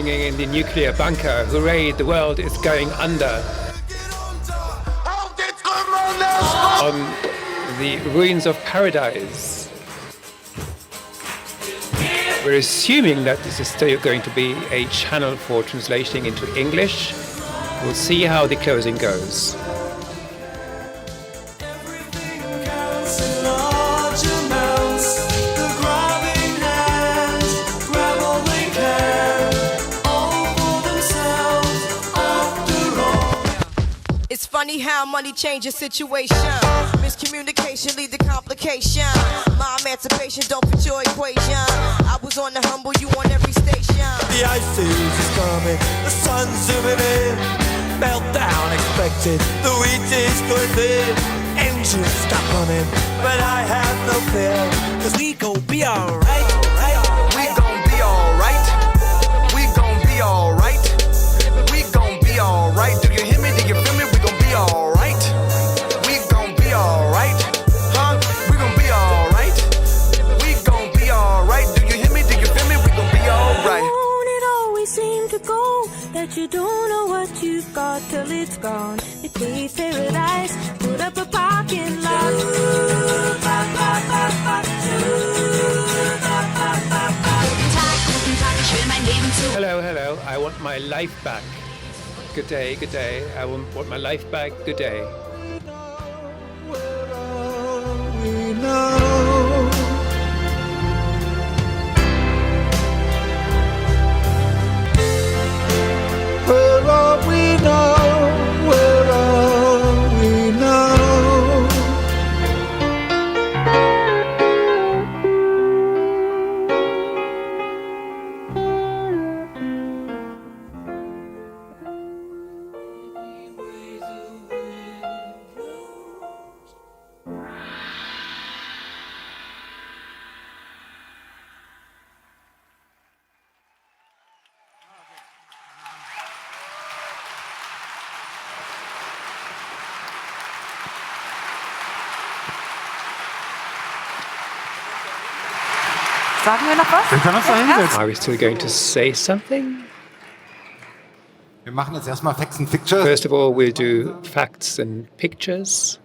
singing in the nuclear bunker, hooray, the world is going under. On the ruins of paradise. We're assuming that this is still going to be a channel for translating into English. We'll see how the closing goes. It's funny how money changes situation. Miscommunication lead to complication. My emancipation don't fit your equation. I was on the humble, you on every station. The ice age is coming, the sun's zooming in. Meltdown expected, the wheat is going thin. Engines stop running, but I have no fear. Cause we gon' be alright, we gon' be alright. We gon' be alright. We gon' be alright. Do you hear me? Do you feel me? We gon' be alright. We gon' be alright. Huh? We gon' be alright. We gon' be alright. Do you hear me? Do you feel me? We gon' be alright. Won't it always seem to go that you don't know what you've got till it's gone? It pays paradise, put up a parking lot. Hello, hello, I want my life back. Good day, I want my life back, good day. We know. Where are we now? Where are we now? Sagen wir noch was? Wir können uns da hinsetzen. Are we still going to say something? Wir machen jetzt erstmal Facts and Pictures. First of all, we'll do facts and pictures.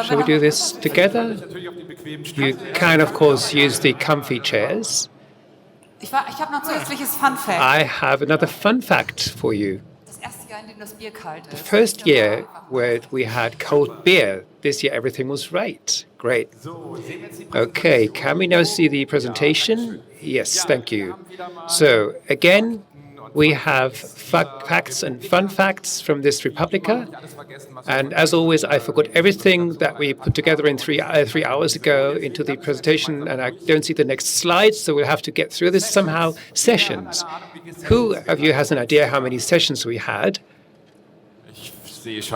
Shall we do this together? You can, of course, use the comfy chairs. Ich habe noch zusätzliches Fun Fact. I have another fun fact for you. Das erste Jahr, in dem das Bier kalt ist. First year where we had cold beer, this year everything was right. Great. Okay, can we now see the presentation? Yes, thank you. So, again, we have facts and fun facts from this Republica. And as always, I forgot everything that we put together in 3 hours ago into the presentation, and I don't see the next slide, so we'll have to get through this somehow. Sessions. Who of you has an idea how many sessions we had?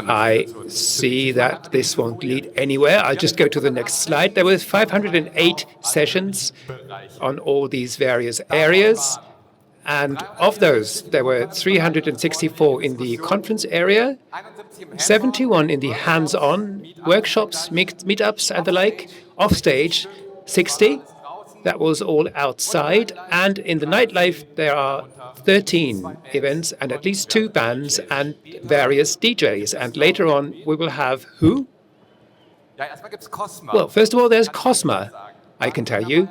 I see that this won't lead anywhere. I'll just go to the next slide. There were 508 sessions on all these various areas. And of those, there were 364 in the conference area, 71 in the hands-on workshops, meetups and the like, offstage, 60. That was all outside. And in the nightlife, there are 13 events and at least 2 bands and various DJs. And later on, we will have who? Well, first of all, there's Cosma, I can tell you.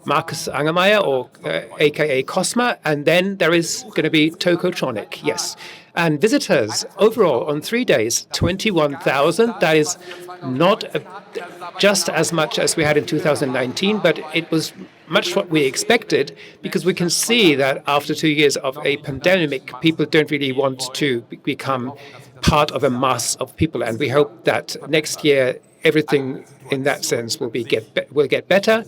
Markus Angermeyer, or a.k.a. Cosma, and then there is going to be Tokotronic, yes. And visitors, overall, on 3 days, 21,000. That is not just as much as we had in 2019, but it was much what we expected, because we can see that after 2 years of a pandemic, people don't really want to become part of a mass of people. And we hope that next year, everything in that sense will get better.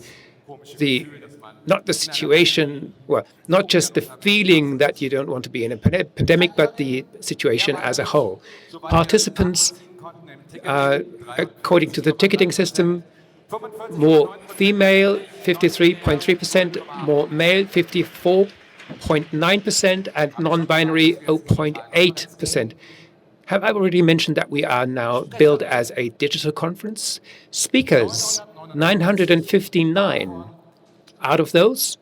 Not the situation, well, not just the feeling that you don't want to be in a pandemic, but the situation as a whole. Participants, according to the ticketing system, more female, 53.3%, more male, 54.9%, and non-binary, 0.8%. Have I already mentioned that we are now billed as a digital conference? Speakers, 959. Out of those,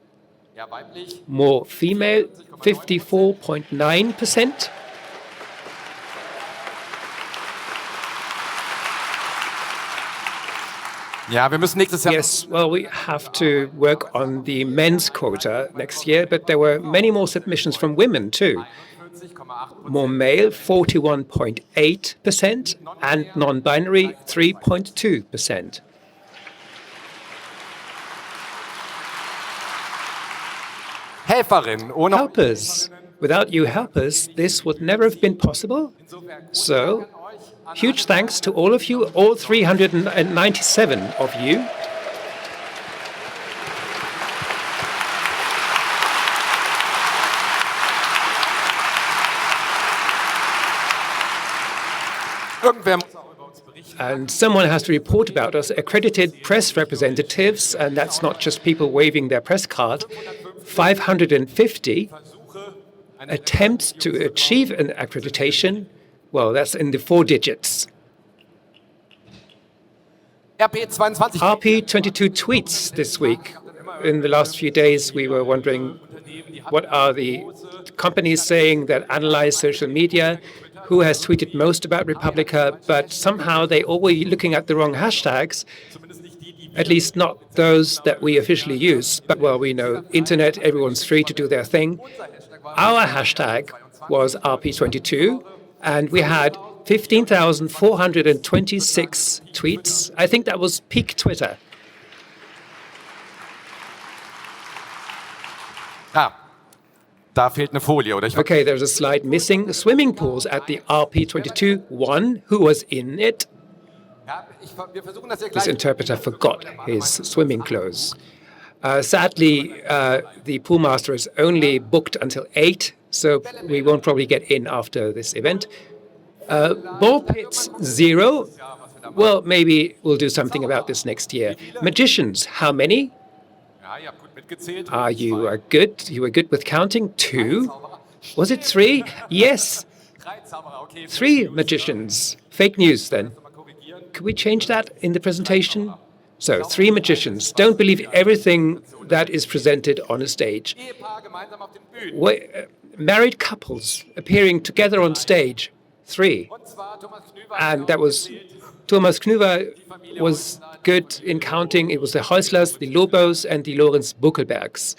More female, 54.9%. Ja, wir müssen nächstes Jahr. Yes, well, we have to work on the men's quota next year, but there were many more submissions from women too. More male, 41.8%, and non-binary, 3.2%. Helferin, ohne Helpers. Without you helpers, this would never have been possible. So, huge thanks to all of you, all 397 of you. irgendwer muss auch über uns berichten. And someone has to report about us, accredited press representatives, and that's not just people waving their press card. 550 attempts to achieve an accreditation. Well, that's in the 4 digits. RP22 tweets this week. In the last few days, we were wondering what are the companies saying that analyze social media, who has tweeted most about Republica, but somehow they all were looking at the wrong hashtags, at least not those that we officially use. But, well, we know internet, everyone's free to do their thing. Our hashtag was RP22, and we had 15,426 tweets. I think that was peak Twitter. Da fehlt eine Folie, oder? Okay, there's a slide missing. Swimming pools at the RP22 one. Who was in it? Wir versuchen das hier This gleich. interpreter forgot his swimming clothes. Sadly, the pool master is only booked until 8, so we won't probably get in after this event. Ball pits, 0. Well, maybe we'll do something about this next year. Magicians, how many? Ja, ihr habt gut mitgezählt. You are good. You were good with counting. 2. Was it 3? Yes, 3 Zauberer, okay. 3 magicians. Fake news, then. Mal korrigieren. Could we change that in the presentation? So, 3 magicians. Don't believe everything that is presented on a stage. Ehepaar gemeinsam auf den Bühnen. Married couples appearing together on stage. 3. Und zwar Thomas Knüver. And that was Thomas Knuver was good in counting. It was the Häuslers, the Lobos, and the Lorenz Buckelbergs.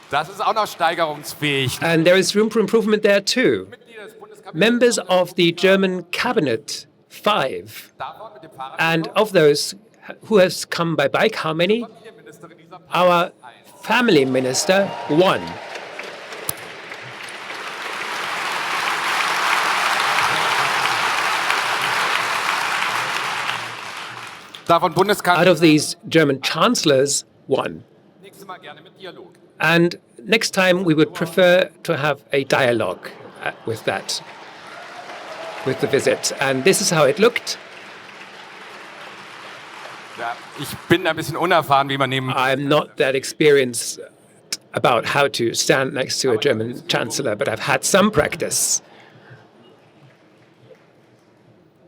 Das ist auch noch steigerungsfähig. And there is room for improvement there too. Mitglieder des Bundeskabinetts. Members of the German cabinet, 5. Davon mit dem Fahrrad. And of those who has come by bike, how many? Familienministerin dieser Our family minister, 1. Davon Out Bundeskanzler. of these German chancellors, 1. Nächstes Mal gerne mit Dialog. And next time we would prefer to have a dialogue with that, with the visit. And this is how it looked. Ja, ich bin ein bisschen unerfahren, wie man neben. I'm not that experienced about how to stand next to a German chancellor, but I've had some practice.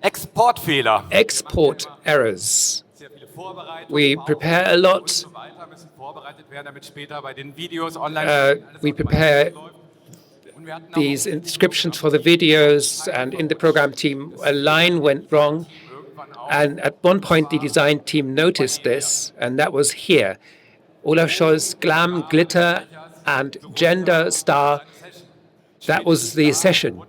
Exportfehler. Export errors. Sehr viele Vorbereitungen. We prepare a lot. So weiter müssen vorbereitet werden, damit später bei den Videos online. We prepare Und wir hatten auch these inscriptions for the videos, and in the program team, a line went wrong. And at one point, the design team noticed this, and that was here. Olaf Scholz, glam, glitter, and gender star. That was the session.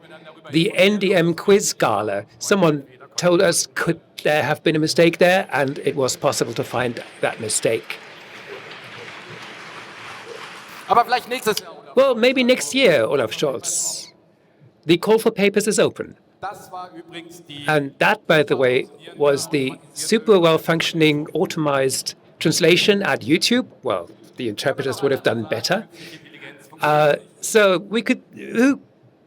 The NDM quiz gala. Someone told us, could there have been a mistake there? And it was possible to find that mistake. Aber vielleicht nächstes Jahr. Oder? Well, maybe next year, Olaf Scholz. The call for papers is open. Das war übrigens die. And that, by the way, was the super well-functioning automized translation at YouTube. Well, the interpreters would have done better. So we could, who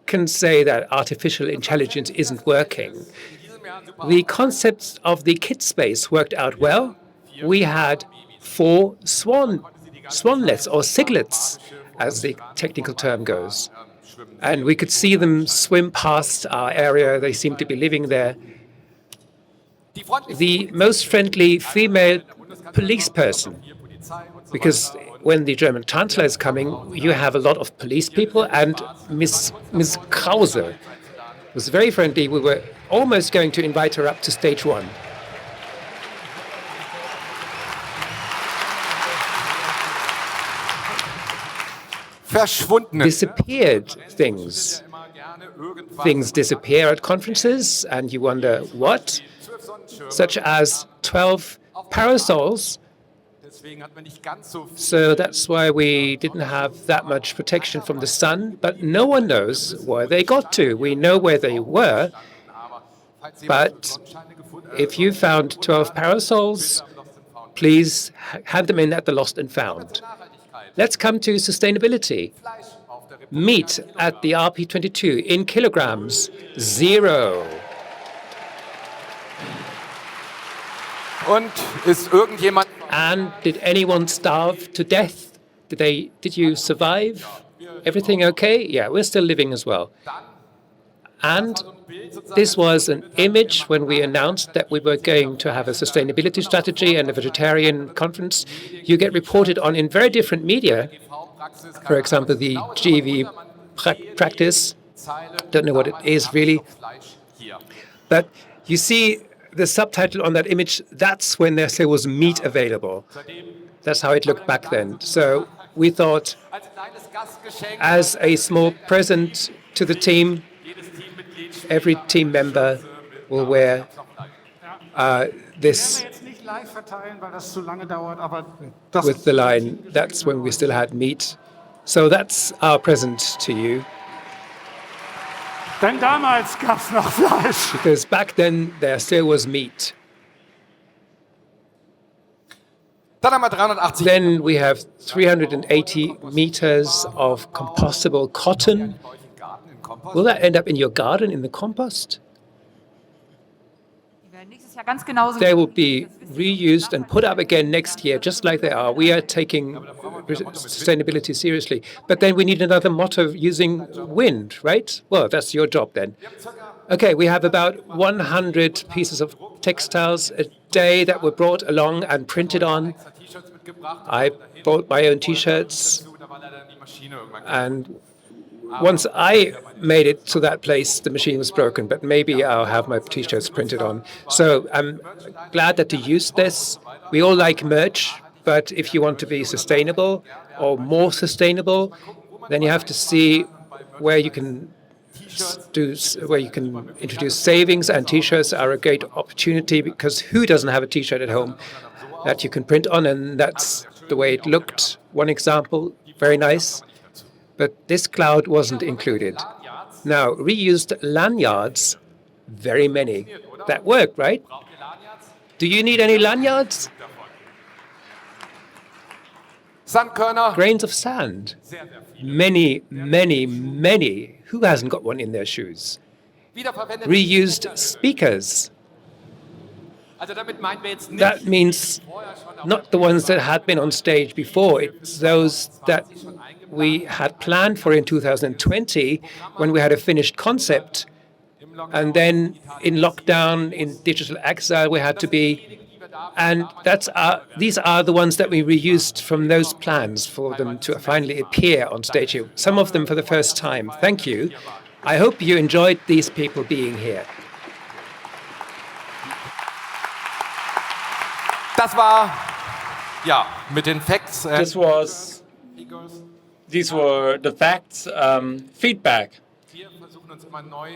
can say that artificial intelligence isn't working? The concepts of the kit space worked out well. We had 4 swanlets or siglets, as the technical term goes. And we could see them swim past our area. They seemed to be living there. The most friendly female police person, because when the German Chancellor is coming, you have a lot of police people, and Miss Krause was very friendly. We were almost going to invite her up to stage 1. Verschwundene. Disappeared things. Things disappear at conferences, and you wonder what? Such as 12 parasols. So that's why we didn't have that much protection from the sun, but no one knows where they got to. We know where they were, but if you found 12 parasols, please hand them in at the Lost and Found. Let's come to sustainability. Meat at the RP22 in kilograms, 0. Und ist irgendjemand... And did anyone starve to death? Did you survive? Everything okay? Yeah, we're still living as well. And this was an image when we announced that we were going to have a sustainability strategy and a vegetarian conference. You get reported on in very different media. For example, the GV practice. Don't know what it is really. But you see the subtitle on that image, that's when there was meat available. That's how it looked back then. So we thought, as a small present to the team, every team member will wear this with the line, that's when we still had meat. So that's our present to you. Denn damals gab's noch Fleisch. Because back then there still was meat. Dann haben wir 380. Then we have 380 meters of compostable cotton. Will that end up in your garden in the compost? Die werden nächstes Jahr ganz genauso. They will be reused and put up again next year, just like they are. We are taking sustainability seriously. But then we need another motto using wind, right? Well, that's your job then. Okay, we have about 100 pieces of textiles a day that were brought along and printed on. I bought my own T-shirts, and once I made it to that place, the machine was broken, but maybe I'll have my T-shirts printed on. So I'm glad that you used this. We all like merch, but if you want to be sustainable or more sustainable, then you have to see where you can introduce savings, and T-shirts are a great opportunity, because who doesn't have a T-shirt at home that you can print on? And that's the way it looked. One example, very nice. But this cloud wasn't included. Now, reused lanyards, very many. That work, right? Do you need any lanyards? Sandkörner. Grains of sand. Many, many, many. Who hasn't got one in their shoes? Reused speakers. That means not the ones that had been on stage before. It's those that we had planned for in 2020 when we had a finished concept. And then in lockdown, in digital exile, we had to be. And these are the ones that we reused from those plans for them to finally appear on stage here. Some of them for the first time. Thank you. I hope you enjoyed these people being here. Das war, ja, mit den Facts. These were the facts, feedback.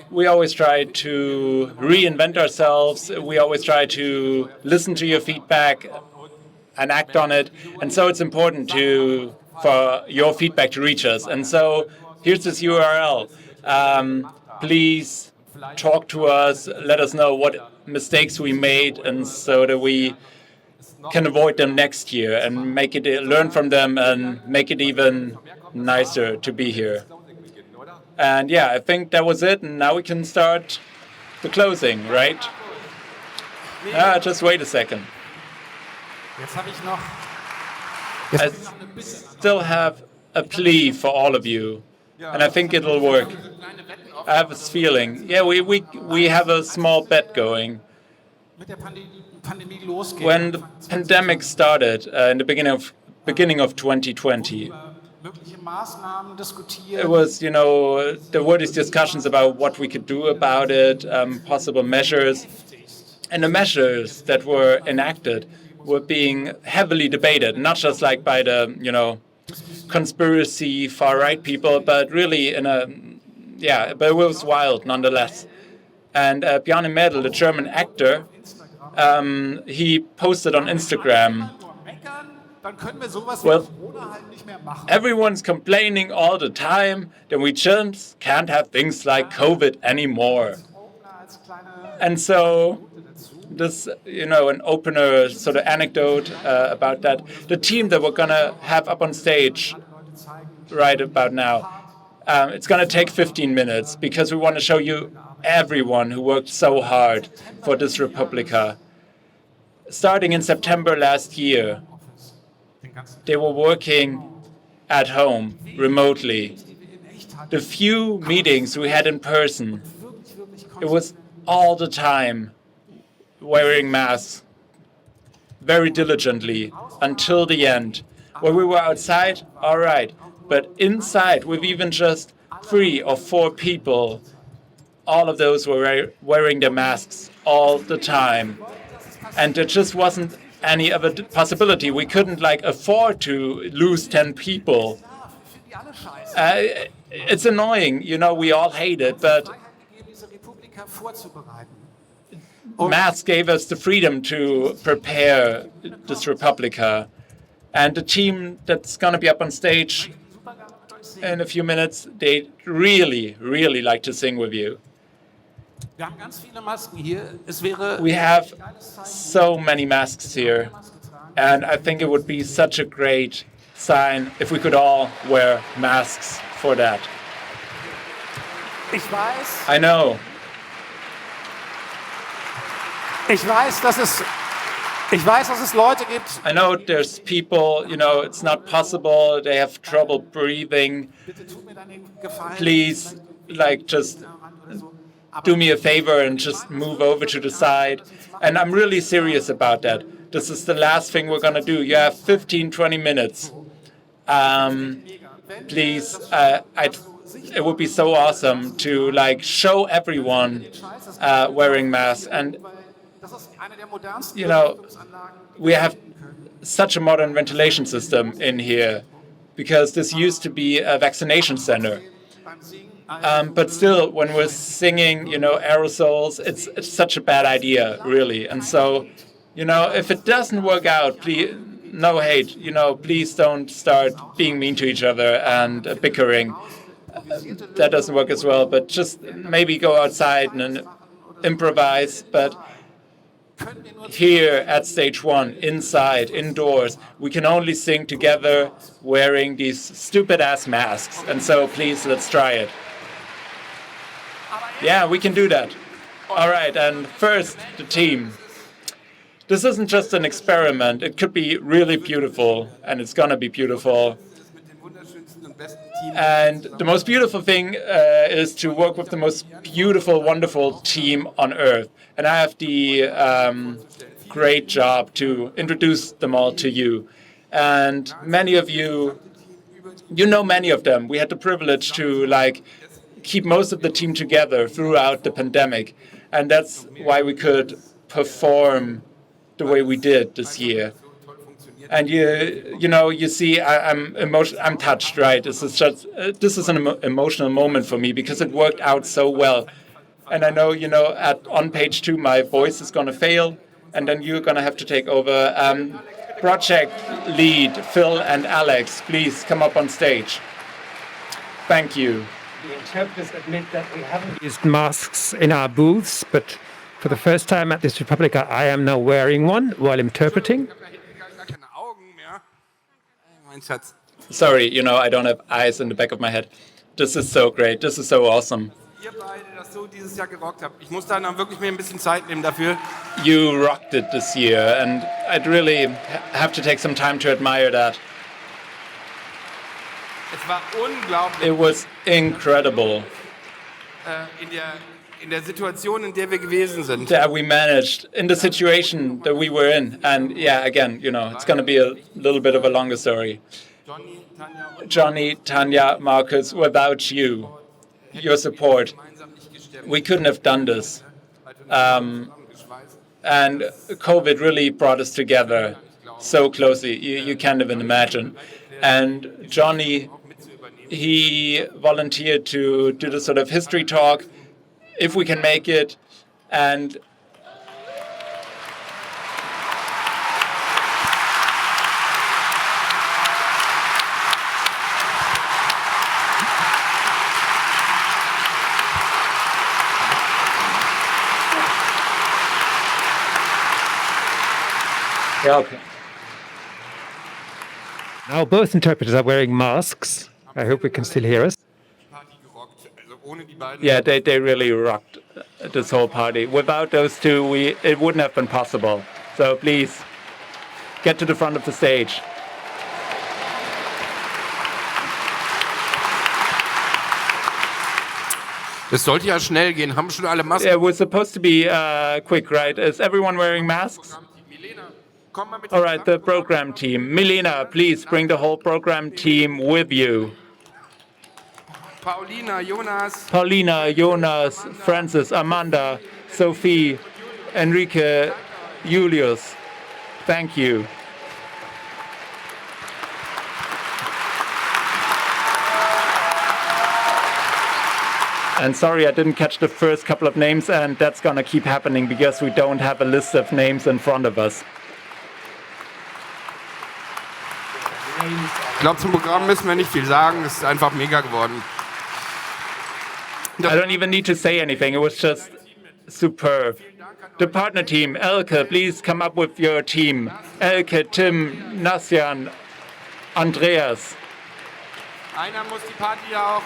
We always try to reinvent ourselves. We always try to listen to your feedback and act on it. And so it's important for your feedback to reach us. And so here's this URL. Please talk to us. Let us know what mistakes we made, and so that we can avoid them next year and learn from them and make it even nicer to be here. And yeah, I think that was it. And now we can start the closing, right? Just wait a second. I still have a plea for all of you, and I think it'll work. I have this feeling. Yeah, we have a small bet going. When the pandemic started in the beginning of beginning of 2020. It was, there were these discussions about what we could do about it, possible measures. And the measures that were enacted were being heavily debated, not just like by the, conspiracy far-right people, but really but it was wild nonetheless. And Bjarne Mädel, the German actor, he posted on Instagram, well, everyone's complaining all the time, then we just can't have things like COVID anymore. And so this, an opener sort of anecdote about that. The team that we're going to have up on stage right about now, it's going to take 15 minutes because we want to show you everyone who worked so hard for this Republica. Starting in September last year, they were working at home, remotely. The few meetings we had in person, it was all the time wearing masks, very diligently, until the end. When we were outside, all right. But inside, with even just 3 or 4 people, all of those were wearing their masks all the time. And there just wasn't any other possibility. We couldn't afford to lose 10 people. It's annoying, we all hate it, but masks gave us the freedom to prepare this Republica. And the team that's going to be up on stage in a few minutes, they really, really like to sing with you. We have so many masks here, and I think it would be such a great sign if we could all wear masks for that. I know. Ich weiß, dass es Leute gibt. I know there's people, it's not possible, they have trouble breathing. Please, just do me a favor and just move over to the side. And I'm really serious about that. This is the last thing we're going to do. You have 15, 20 minutes. Please, it would be so awesome to show everyone wearing masks. And we have such a modern ventilation system in here because this used to be a vaccination center. But still, when we're singing, aerosols, it's such a bad idea, really. And so, if it doesn't work out, please, no hate, please don't start being mean to each other and bickering. That doesn't work as well, but just maybe go outside and improvise. But here at stage 1, inside, indoors, we can only sing together wearing these stupid-ass masks. And so, please, let's try it. Yeah, we can do that. All right, and first, the team. This isn't just an experiment. It could be really beautiful, and it's going to be beautiful. And the most beautiful thing is to work with the most beautiful, wonderful team on Earth. And I have the great job to introduce them all to you. And many of you, many of them. We had the privilege to keep most of the team together throughout the pandemic. And that's why we could perform the way we did this year. And you see, I'm touched, right? This is an emotional moment for me because it worked out so well. And I know, on page 2, my voice is going to fail, and then you're going to have to take over. Project lead, Phil and Alex, please come up on stage. Thank you. The interpreters admit that we haven't used masks in our booths, but for the first time at this Republica, I am now wearing one while interpreting. Sorry, I don't have eyes in the back of my head. This is so great. This is so awesome. You rocked it this year, and I'd really have to take some time to admire that. It was incredible. in der Situation, in der wir gewesen sind. that we managed in the situation that we were in. And yeah, again, it's going to be a little bit of a longer story. Johnny, Tanya, Marcus, without you, your support, we couldn't have done this. And COVID really brought us together so closely. You can't even imagine. And Johnny, he volunteered to do the sort of history talk, if we can make it. And yeah, okay. Now both interpreters are wearing masks. I hope we can still hear us. Yeah, they really rocked this whole party. Without those two, it wouldn't have been possible. So please, get to the front of the stage. Es sollte ja schnell gehen. Haben schon alle Masken? Yeah, we're supposed to be quick, right? Is everyone wearing masks? All right, the program team. Milena, please bring the whole program team with you. Paulina, Jonas, Francis, Amanda, Sophie, Enrique, Julius. Thank you. And sorry, I didn't catch the first couple of names, and that's going to keep happening because we don't have a list of names in front of us. Ich glaube, zum Programm müssen wir nicht viel sagen. Es ist einfach mega geworden. I don't even need to say anything. It was just superb. The partner team, Elke, please come up with your team. Elke, Tim, Nasjan, Andreas. Einer muss die Party ja auch.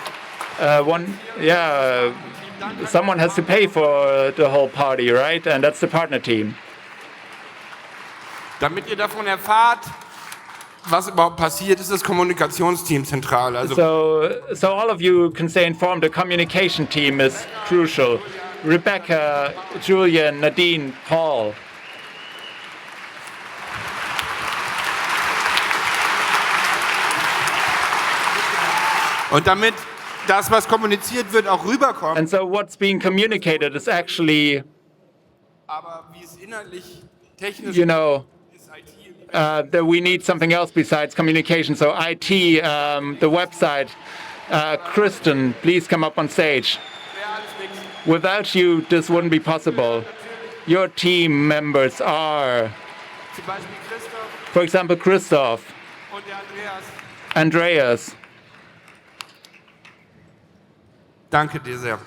Someone has to pay for the whole party, right? And that's the partner team. Damit ihr davon erfahrt, was überhaupt passiert, ist das Kommunikationsteam zentral. So all of you can stay informed. The communication team is crucial. Rebecca, Julian, Nadine, Paul. Und damit das, was kommuniziert wird, auch rüberkommt. And so what's being communicated is actually, Aber wie es inhaltlich, technisch that we need something else besides communication. So IT, the website. Kristen, please come up on stage. Without you, this wouldn't be possible. Your team members are, zum Beispiel Christoph for example, Christoph, und der Andreas. Danke dir sehr.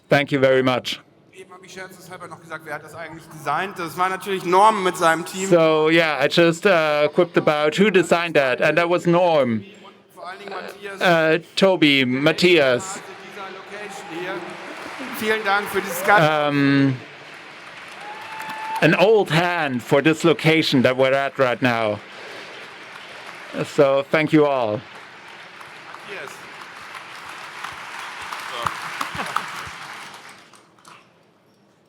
Thank you very much. Eben habe ich scherzeshalber noch gesagt, wer hat das eigentlich designt? Das war natürlich Norm mit seinem Team. So yeah, I just quipped about who designed that, and that was Norm, Vor allen Dingen Matthias. Toby, Matthias. Dieser Location hier. Vielen Dank für dieses ganze. An old hand for this location that we're at right now. So thank you all. Yes.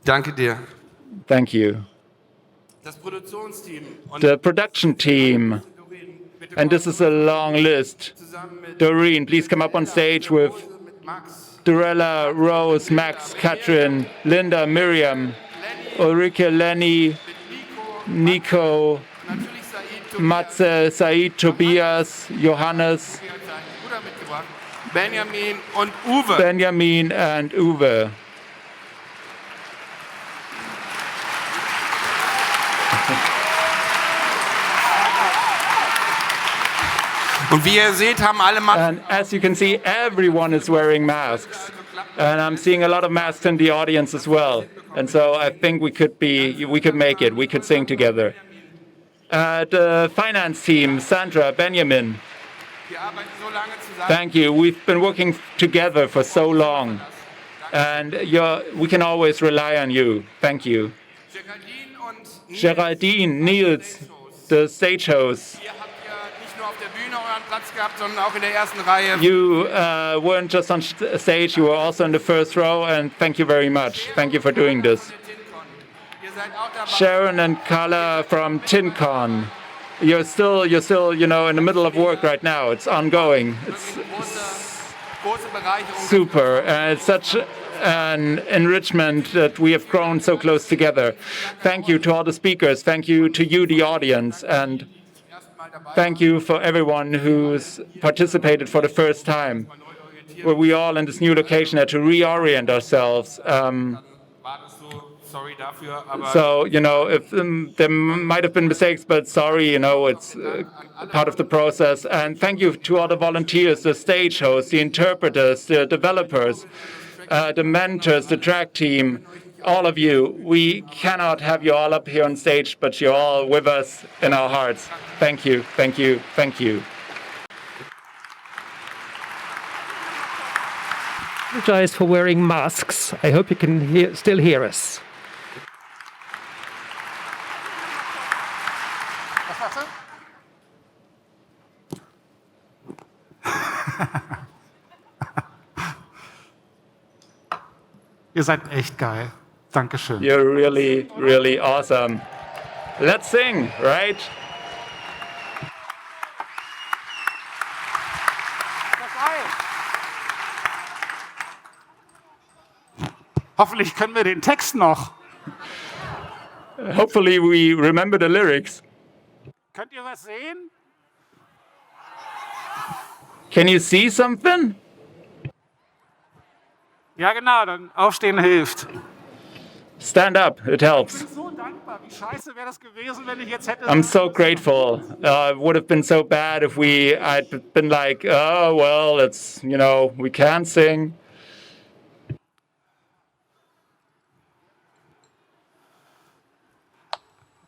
Danke dir. Thank you. Das Produktionsteam. Und The production team, and this is a long list. zusammen mit Doreen, please come up on stage with Max, Dorella, Rose, Max, Katrin, Linda, Miriam, Ulrike, Lenny, Nico, natürlich Said, Matze, Said, Tobias, Johannes, Bruder mitgebracht, Benjamin und Uwe. Benjamin, and Uwe. Und wie ihr seht, haben alle Masken. And as you can see, everyone is wearing masks. And I'm seeing a lot of masks in the audience as well. And so I think we could make it. We could sing together. The finance team, Sandra, Benjamin. Wir arbeiten so lange zusammen. Thank you. We've been working together for so long. And we can always rely on you. Thank you. Geraldine und Geraldine, Niels, the stage hosts. ihr habt ja nicht nur auf der Bühne euren Platz gehabt, sondern auch in der ersten Reihe. You weren't just on stage, you were also in the first row, and thank you very much. Thank you for doing this. Ihr seid auch dabei. Sharon and Carla from TinCon. You're still, you know, in the middle of work right now. It's ongoing. It's Große Bereicherung. super. It's such an enrichment that we have grown so close together. Thank you to all the speakers. Thank you to you, the audience. And thank you for everyone who's participated for the first time. Where we all in this new location had to reorient ourselves. Sorry dafür, aber So, you know, if there might have been mistakes, but sorry, you know, it's part of the process. And thank you to all the volunteers, the stage hosts, the interpreters, the developers, the mentors, the track team, all of you. We cannot have you all up here on stage, but you're all with us in our hearts. Thank you, thank you, thank you. Apologize for wearing masks. I hope you can still hear us. Ihr seid echt geil. Dankeschön. You're really, really awesome. Let's sing, right? Hoffentlich können wir den Text noch. Hopefully we remember the lyrics. Könnt ihr was sehen? Can you see something? Ja, genau, dann aufstehen hilft. Stand up, it helps. Ich bin so dankbar. Wie scheiße wäre das gewesen, wenn ich jetzt hätte... I'm so grateful. It would have been so bad if I'd been like, oh, well, it's, you know, we can't sing.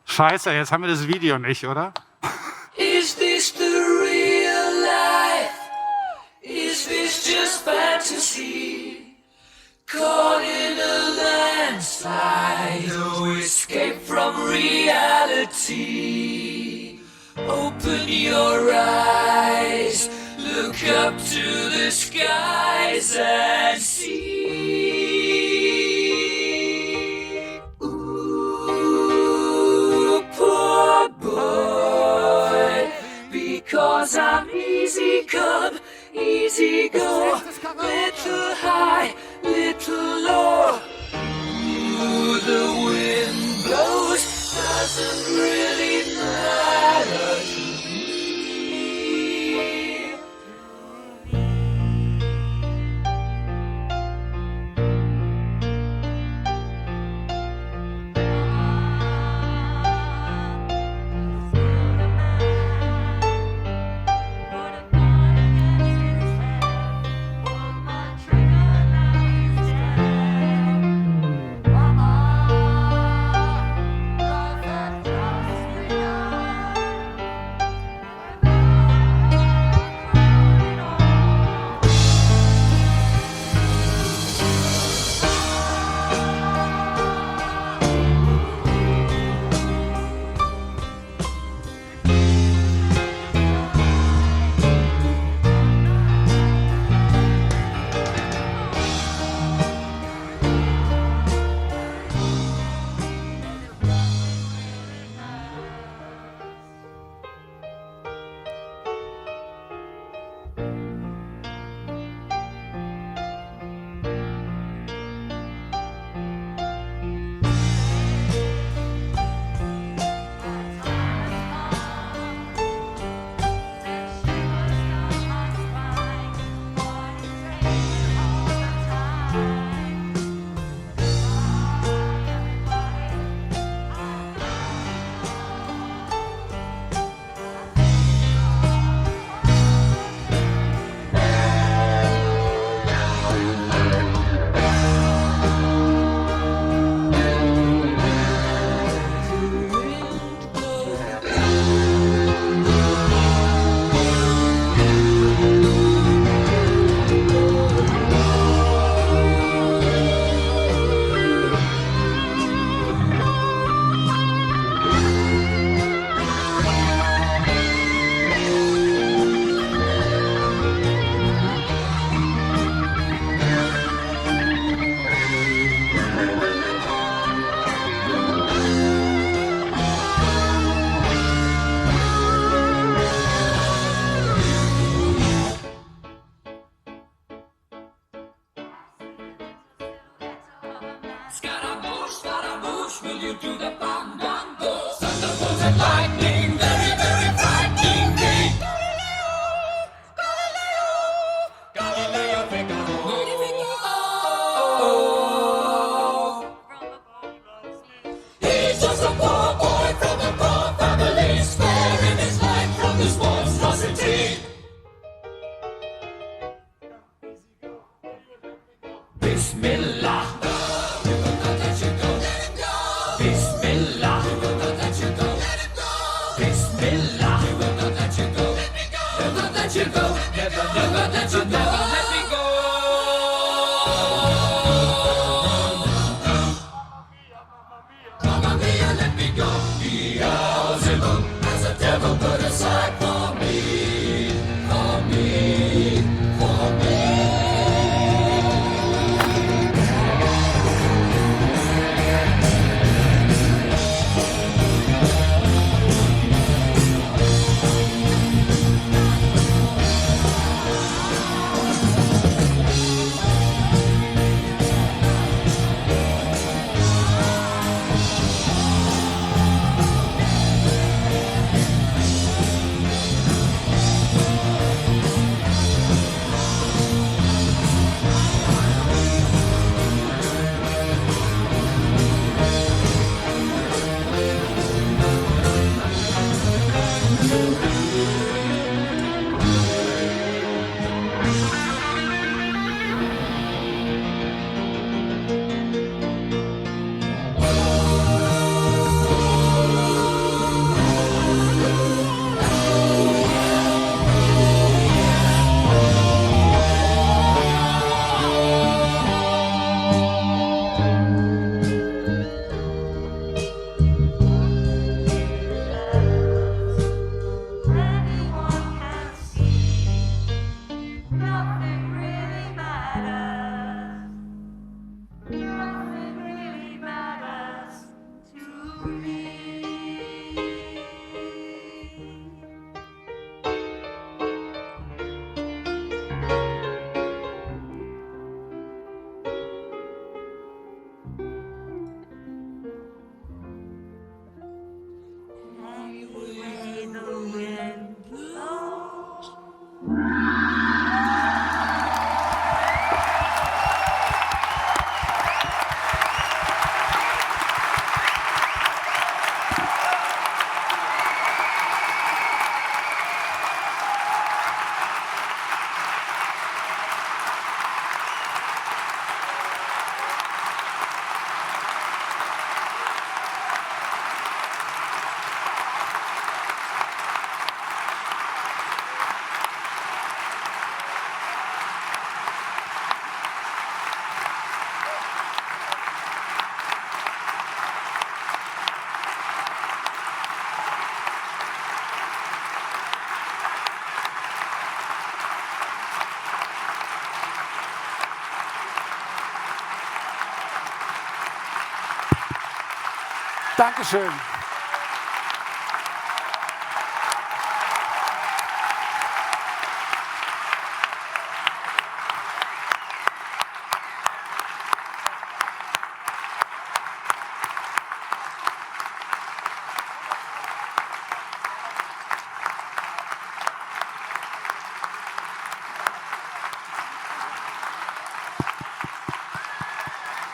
Scheiße, jetzt haben wir das Video nicht, oder? Is this the real life? Is this just fantasy? Caught in a landslide, no escape from reality. Open your eyes, look up to the skies and see. Ooh, poor boy, because I'm easy come, easy go, little high, little low. Ooh, the wind blows, doesn't really matter to me. Scaramouche, Scaramouche, will you do the fandango? Thunderbolts and lightning, very, very frightening me. Galileo, Galileo, Figaro. He's just a poor boy from a poor family, sparing his life from this monstrosity. Bismillah. We will not let you go. Let him go. Bismillah. We will not let you go. Let him go. Bismillah. We will not let you go. Let me go. Never let you go. Never, never let you go. Never let me go. Mamma mia, let me go. Beelzebub has a devil put aside for me. For me. For me. Dankeschön.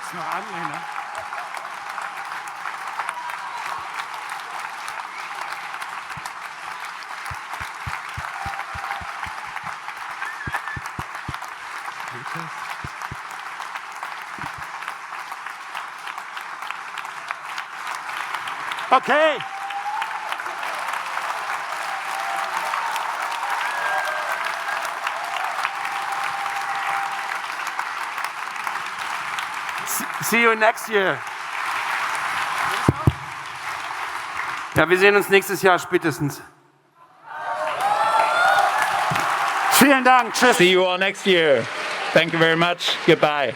Ist noch Anlehner. Okay. See you next year. Ja, wir sehen uns nächstes Jahr spätestens. Vielen Dank. Tschüss. See you all next year. Thank you very much. Goodbye.